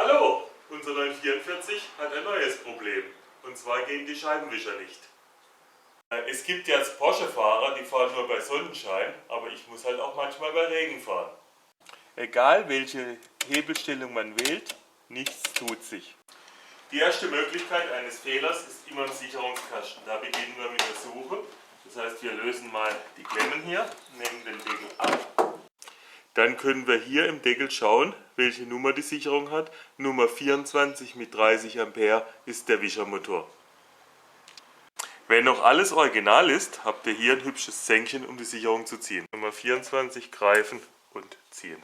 Hallo, unser 944 hat ein neues Problem. Und zwar gehen die Scheibenwischer nicht. Es gibt jetzt Porsche-Fahrer, die fahren nur bei Sonnenschein, aber ich muss halt auch manchmal bei Regen fahren. Egal welche Hebelstellung man wählt, nichts tut sich. Die erste Möglichkeit eines Fehlers ist immer im Sicherungskasten. Da beginnen wir mit der Suche. Das heißt, wir lösen mal die Klemmen hier, nehmen den Deckel ab. Dann können wir hier im Deckel schauen, welche Nummer die Sicherung hat. Nummer 24 mit 30 Ampere ist der Wischermotor. Wenn noch alles original ist, habt ihr hier ein hübsches Zänkchen, um die Sicherung zu ziehen. Nummer 24 greifen und ziehen.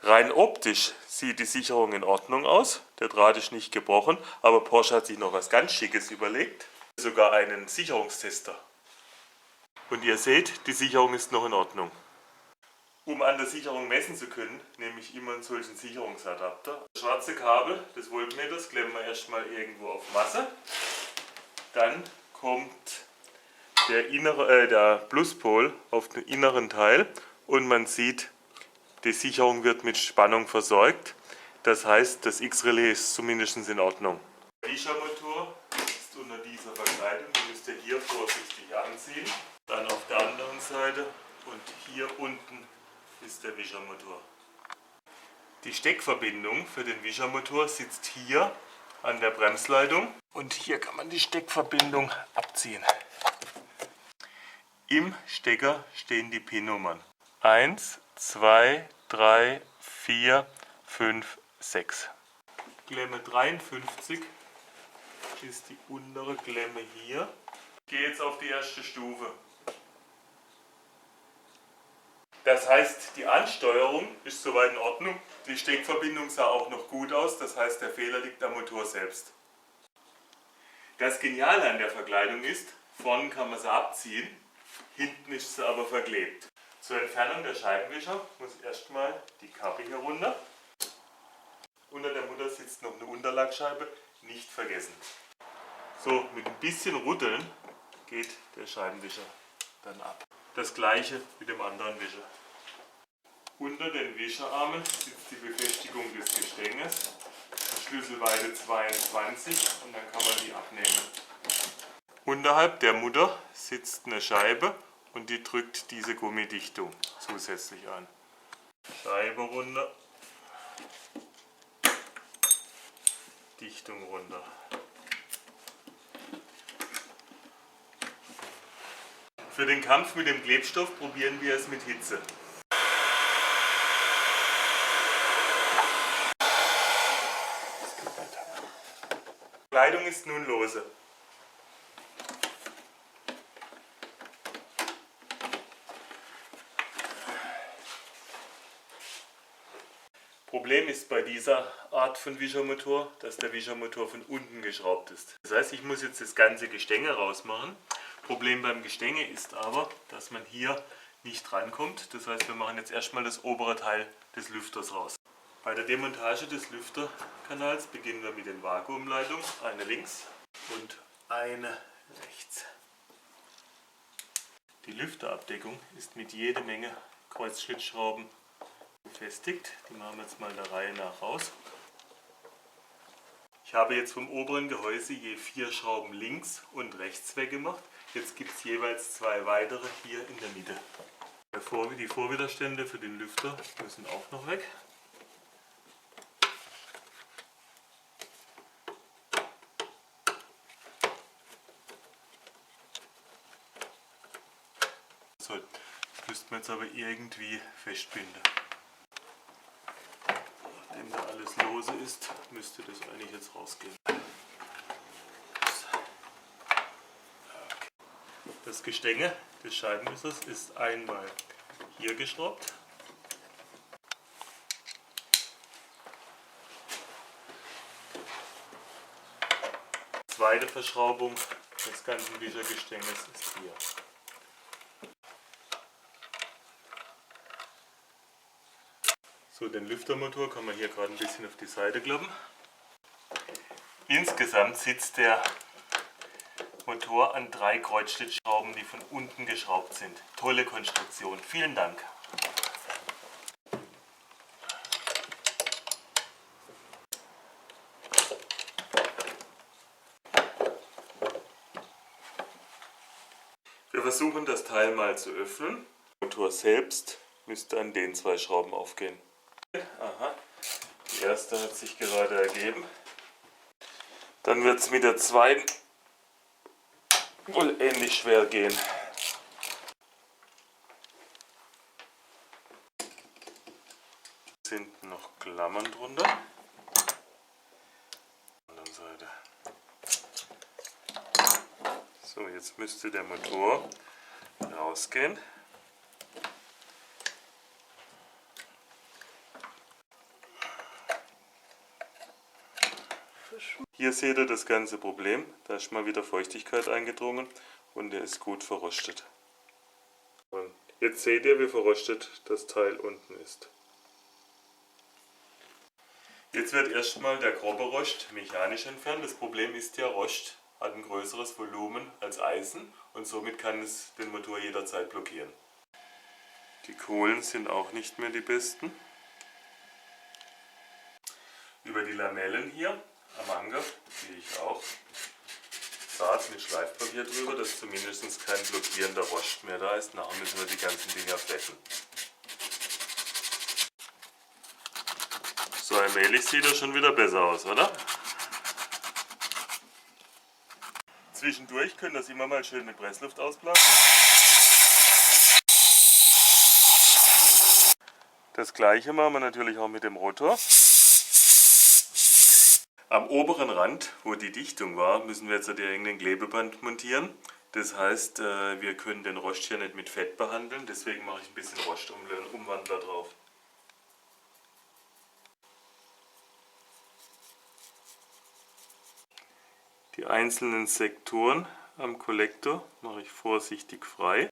Rein optisch sieht die Sicherung in Ordnung aus. Der Draht ist nicht gebrochen, aber Porsche hat sich noch was ganz Schickes überlegt. Sogar einen Sicherungstester. Und ihr seht, die Sicherung ist noch in Ordnung. Um an der Sicherung messen zu können, nehme ich immer einen solchen Sicherungsadapter. Das schwarze Kabel des Voltmeters klemmen wir erstmal irgendwo auf Masse. Dann kommt der Pluspol auf den inneren Teil und man sieht, die Sicherung wird mit Spannung versorgt. Das heißt, das X-Relais ist zumindest in Ordnung. Der Wischermotor ist unter dieser Verkleidung, die müsst ihr hier vorsichtig anziehen. Dann auf der anderen Seite und hier unten ist der Wischermotor. Die Steckverbindung für den Wischermotor sitzt hier an der Bremsleitung und hier kann man die Steckverbindung abziehen. Im Stecker stehen die PIN-Nummern 1, 2, 3, 4, 5, 6. Klemme 53 ist die untere Klemme hier. Ich gehe jetzt auf die erste Stufe. Das heißt, die Ansteuerung ist soweit in Ordnung. Die Steckverbindung sah auch noch gut aus, das heißt, der Fehler liegt am Motor selbst. Das Geniale an der Verkleidung ist, vorne kann man sie abziehen, hinten ist sie aber verklebt. Zur Entfernung der Scheibenwischer muss erstmal die Kappe hier runter. Unter der Mutter sitzt noch eine Unterlagscheibe, nicht vergessen. So, mit ein bisschen Rütteln geht der Scheibenwischer dann ab. Das gleiche mit dem anderen Wischer. Unter den Wischerarmen sitzt die Befestigung des Gestänges, Schlüsselweite 22 und dann kann man die abnehmen. Unterhalb der Mutter sitzt eine Scheibe und die drückt diese Gummidichtung zusätzlich an. Scheibe runter, Dichtung runter. Für den Kampf mit dem Klebstoff probieren wir es mit Hitze. Die Kleidung ist nun lose. Problem ist bei dieser Art von Wischermotor, dass der Wischermotor von unten geschraubt ist. Das heißt, ich muss jetzt das ganze Gestänge rausmachen. Problem beim Gestänge ist aber, dass man hier nicht rankommt. Das heißt, wir machen jetzt erstmal das obere Teil des Lüfters raus. Bei der Demontage des Lüfterkanals beginnen wir mit den Vakuumleitungen. Eine links und eine rechts. Die Lüfterabdeckung ist mit jede Menge Kreuzschlitzschrauben befestigt. Die machen wir jetzt mal der Reihe nach raus. Ich habe jetzt vom oberen Gehäuse je 4 Schrauben links und rechts weggemacht. Jetzt gibt es jeweils 2 weitere hier in der Mitte. Die Vorwiderstände für den Lüfter müssen auch noch weg. So, das müsste man jetzt aber irgendwie festbinden. Nachdem da alles lose ist, müsste das eigentlich jetzt rausgehen. Das Gestänge des Scheibenwissers ist einmal hier geschraubt. Zweite Verschraubung des ganzen Wischergestänges ist hier. So, den Lüftermotor kann man hier gerade ein bisschen auf die Seite klappen. Insgesamt sitzt der Motor an 3 Kreuzschlitzschrauben, die von unten geschraubt sind. Tolle Konstruktion. Vielen Dank. versuchen das Teil mal zu öffnen. Der Motor selbst müsste an den 2 Schrauben aufgehen. Aha, die erste hat sich gerade ergeben. Dann wird es mit der zweiten wohl ähnlich schwer gehen. Sind noch Klammern drunter. Anderen Seite. So, jetzt müsste der Motor rausgehen. Hier seht ihr das ganze Problem. Da ist mal wieder Feuchtigkeit eingedrungen und der ist gut verrostet. Und jetzt seht ihr, wie verrostet das Teil unten ist. Jetzt wird erstmal der grobe Rost mechanisch entfernt. Das Problem ist ja, Rost hat ein größeres Volumen als Eisen und somit kann es den Motor jederzeit blockieren. Die Kohlen sind auch nicht mehr die besten. Über die Lamellen hier am Anker gehe ich auch zart mit Schleifpapier drüber, dass zumindest kein blockierender Rost mehr da ist. Nachher müssen wir die ganzen Dinger flecken. So allmählich sieht das schon wieder besser aus, oder? Zwischendurch könnt ihr das immer mal schön mit Pressluft ausblasen. Das gleiche machen wir natürlich auch mit dem Rotor. Am oberen Rand, wo die Dichtung war, müssen wir jetzt irgendein Klebeband montieren. Das heißt, wir können den Rost hier nicht mit Fett behandeln, deswegen mache ich ein bisschen Rostumwandler drauf. Die einzelnen Sektoren am Kollektor mache ich vorsichtig frei,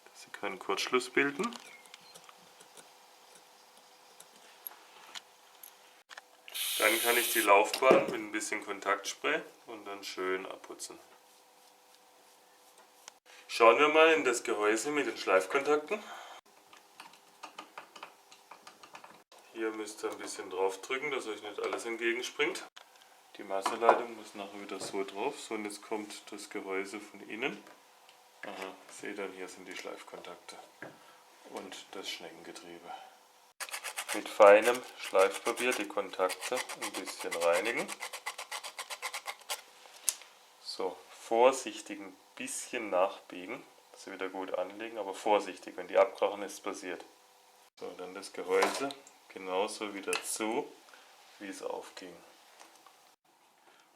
dass sie keinen Kurzschluss bilden. Dann kann ich die Laufbahn mit ein bisschen Kontaktspray und dann schön abputzen. Schauen wir mal in das Gehäuse mit den Schleifkontakten. Hier müsst ihr ein bisschen drauf drücken, dass euch nicht alles entgegenspringt. Die Masseleitung muss nachher wieder so drauf. So, und jetzt kommt das Gehäuse von innen. Aha, seht ihr, hier sind die Schleifkontakte und das Schneckengetriebe. Mit feinem Schleifpapier die Kontakte ein bisschen reinigen. So, vorsichtig ein bisschen nachbiegen, dass sie wieder gut anlegen, aber vorsichtig, wenn die abkrachen, ist es passiert. So, dann das Gehäuse genauso wieder zu, wie es aufging.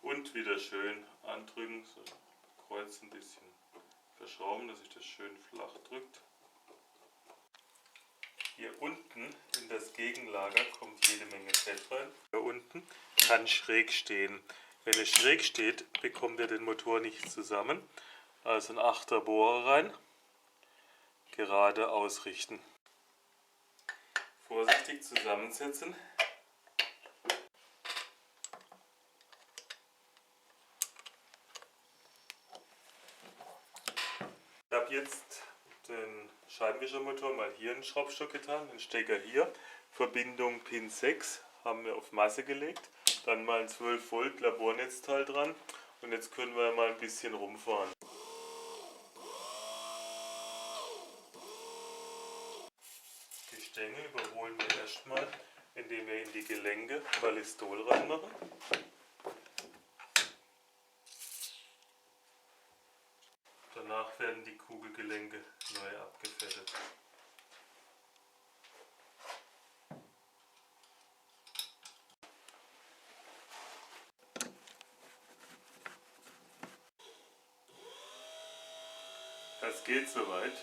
Und wieder schön andrücken, so Kreuz ein bisschen verschrauben, dass sich das schön flach drückt. Hier unten in das Gegenlager kommt jede Menge Fett rein. Hier unten kann schräg stehen. Wenn es schräg steht, bekommt er den Motor nicht zusammen. Also ein 8er Bohrer rein, gerade ausrichten. Vorsichtig zusammensetzen. Ich habe jetzt den Scheibenwischermotor mal hier in den Schraubstock getan, den Stecker hier. Verbindung Pin 6 haben wir auf Masse gelegt. Dann mal ein 12 Volt Labornetzteil dran. Und jetzt können wir mal ein bisschen rumfahren. Die Stängel überholen wir erstmal, indem wir in die Gelenke Ballistol reinmachen. Danach werden die Kugelgelenke neu abgefettet. Das geht soweit.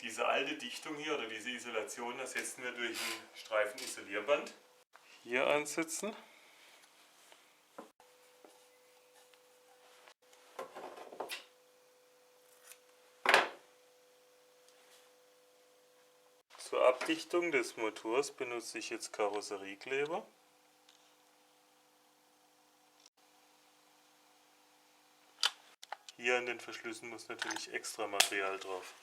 Diese alte Dichtung hier oder diese Isolation ersetzen wir durch ein Streifenisolierband. Hier ansetzen. Zur Abdichtung des Motors benutze ich jetzt Karosseriekleber. Hier an den Verschlüssen muss natürlich extra Material drauf.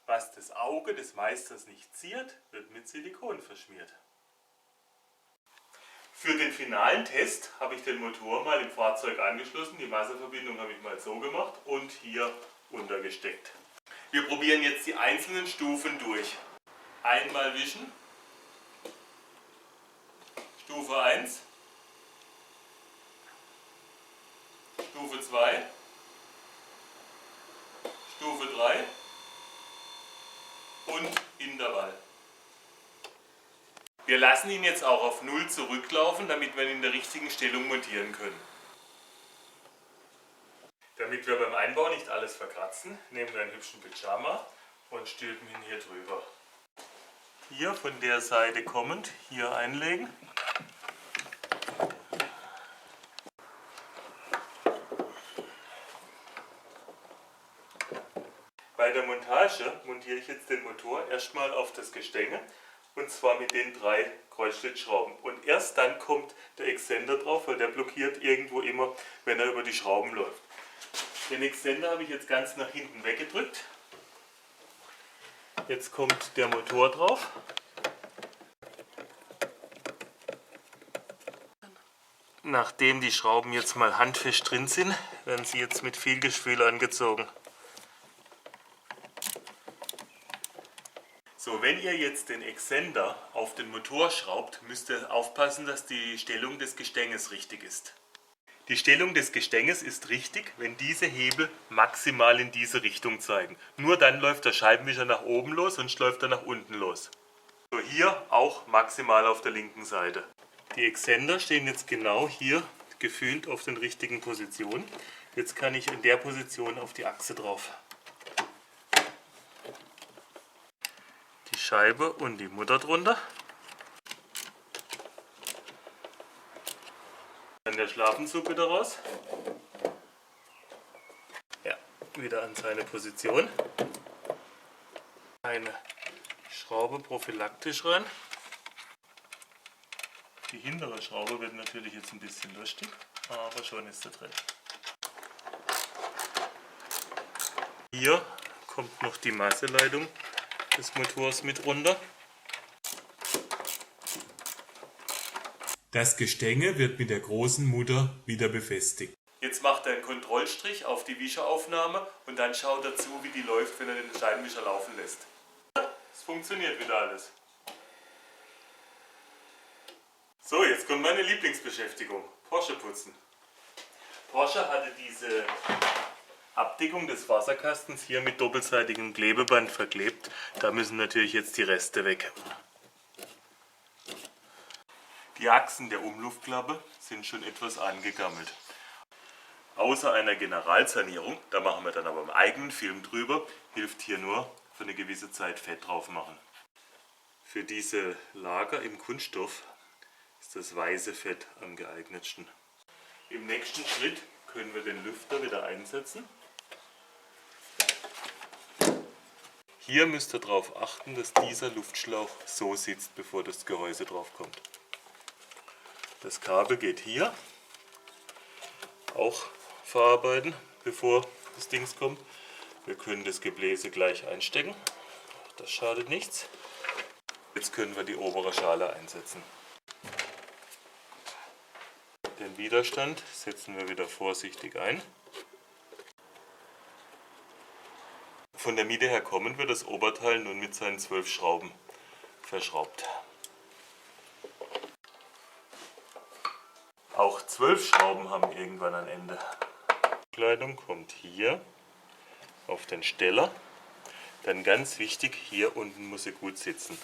Was das Auge des Meisters nicht ziert, wird mit Silikon verschmiert. Für den finalen Test habe ich den Motor mal im Fahrzeug angeschlossen. Die Wasserverbindung habe ich mal so gemacht und hier untergesteckt. Wir probieren jetzt die einzelnen Stufen durch. Einmal wischen. Stufe 1. Stufe 2. Stufe 3. Und Intervall. Wir lassen ihn jetzt auch auf 0 zurücklaufen, damit wir ihn in der richtigen Stellung montieren können. Damit wir beim Einbau nicht alles verkratzen, nehmen wir einen hübschen Pyjama und stülpen ihn hier drüber. Hier von der Seite kommend, hier einlegen. Bei der Montage montiere ich jetzt den Motor erstmal auf das Gestänge. Und zwar mit den 3 Kreuzschlitzschrauben. Und erst dann kommt der Extender drauf, weil der blockiert irgendwo immer, wenn er über die Schrauben läuft. Den Extender habe ich jetzt ganz nach hinten weggedrückt. Jetzt kommt der Motor drauf. Nachdem die Schrauben jetzt mal handfest drin sind, werden sie jetzt mit viel Gefühl angezogen. So, wenn ihr jetzt den Extender auf den Motor schraubt, müsst ihr aufpassen, dass die Stellung des Gestänges richtig ist. Die Stellung des Gestänges ist richtig, wenn diese Hebel maximal in diese Richtung zeigen. Nur dann läuft der Scheibenwischer nach oben los, sonst läuft er nach unten los. So, hier auch maximal auf der linken Seite. Die Extender stehen jetzt genau hier gefühlt auf den richtigen Positionen. Jetzt kann ich in der Position auf die Achse drauf. Die Scheibe und die Mutter drunter. Dann der Schlafenzug wieder raus. Ja, wieder an seine Position. Eine Schraube prophylaktisch rein. Die hintere Schraube wird natürlich jetzt ein bisschen lustig, aber schon ist sie drin. Hier kommt noch die Masseleitung des Motors mit runter. Das Gestänge wird mit der großen Mutter wieder befestigt. Jetzt macht er einen Kontrollstrich auf die Wischeraufnahme und dann schaut er zu, wie die läuft, wenn er den Scheibenwischer laufen lässt. Es funktioniert wieder alles. So, jetzt kommt meine Lieblingsbeschäftigung. Porsche putzen. Porsche hatte diese Abdeckung des Wasserkastens hier mit doppelseitigem Klebeband verklebt. Da müssen natürlich jetzt die Reste weg. Die Achsen der Umluftklappe sind schon etwas angegammelt. Außer einer Generalsanierung, da machen wir dann aber einen eigenen Film drüber, hilft hier nur für eine gewisse Zeit Fett drauf machen. Für diese Lager im Kunststoff ist das weiße Fett am geeignetsten. Im nächsten Schritt können wir den Lüfter wieder einsetzen. Hier müsst ihr darauf achten, dass dieser Luftschlauch so sitzt, bevor das Gehäuse drauf kommt. Das Kabel geht hier auch verarbeiten, bevor das Ding kommt. Wir können das Gebläse gleich einstecken, das schadet nichts. Jetzt können wir die obere Schale einsetzen. Den Widerstand setzen wir wieder vorsichtig ein. Von der Mitte her kommen wir das Oberteil nun mit seinen 12 Schrauben verschraubt. Auch 12 Schrauben haben irgendwann ein Ende. Die Kleidung kommt hier auf den Steller. Dann ganz wichtig, hier unten muss sie gut sitzen,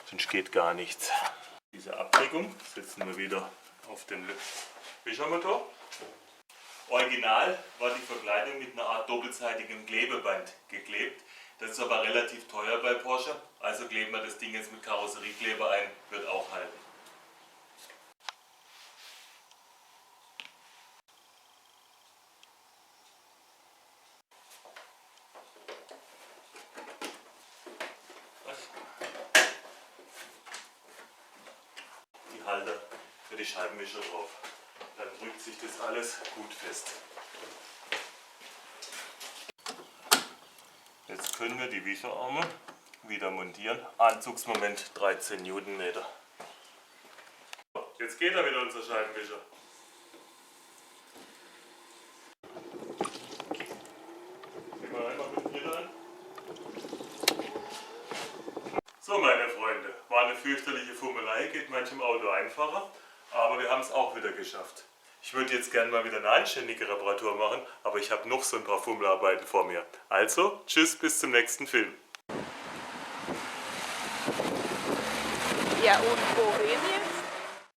sonst geht gar nichts. Diese Abdeckung setzen wir wieder auf den Wischermotor. Original war die Verkleidung mit einer Art doppelseitigem Klebeband geklebt. Das ist aber relativ teuer bei Porsche, also kleben wir das Ding jetzt mit Karosseriekleber ein, wird auch halten. Die Halter für die Scheibenwischer drauf. Dann drückt sich das alles gut fest. Jetzt können wir die Wischerarme wieder montieren. Anzugsmoment 13 Newtonmeter. Jetzt geht er wieder, unser Scheibenwischer. Gehen wir einmal mit hier rein. So, meine Freunde, war eine fürchterliche Fummelei, geht manchem Auto einfacher, aber wir haben es auch wieder geschafft. Ich würde jetzt gerne mal wieder eine anständige Reparatur machen, aber ich habe noch so ein paar Fummelarbeiten vor mir. Also, tschüss, bis zum nächsten Film. Ja, und wohin jetzt?